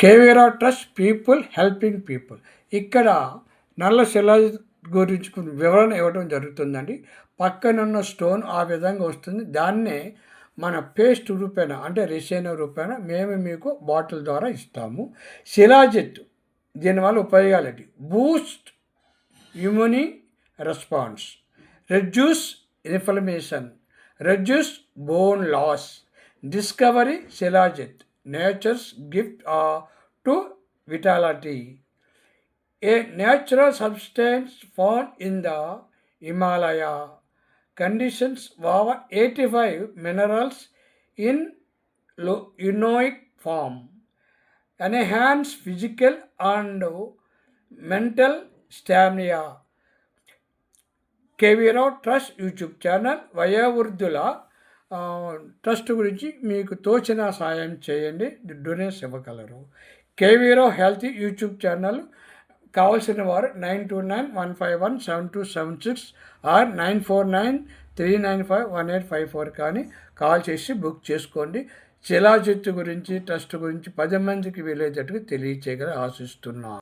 KV Rao trust people helping people. ఇక్కడ నల్ల శిలాజిత్ గురించి వివరణ ఇవ్వడం జరుగుతుందండి. పక్కనున్న స్టోన్ ఆ విధంగా వస్తుంది. దాన్నే మన పేస్ట్ రూపేణ అంటే రెసిన్ రూపేణ మేము మీకు బాటిల్ ద్వారా ఇస్తాము. శిలాజిత్ దీనివల్ల ఉపయోగాలు ఏంటి? Boost immune response, reduce inflammation, reduce bone loss. Discovery shilajit nature's gift to vitality. A natural substance found in the Himalaya conditions over 85 minerals in inoic form. Enhance physical and mental stamina. KV Rao trust YouTube channel. వయోవృద్ధుల trust గురించి మీకు తోచిన సాయం చేయండి, donation ఇవ్వగలరు. KV Rao health YouTube channel కావాల్సిన వారు 9291517276 are 9493951854 కానీ call చేసి బుక్ చేసుకోండి. శిలాజిత్ గురించి ట్రస్ట్ గురించి 10 మందికి వెళ్ళేటట్టుగా తెలియచేయగల ఆశిస్తున్నాను.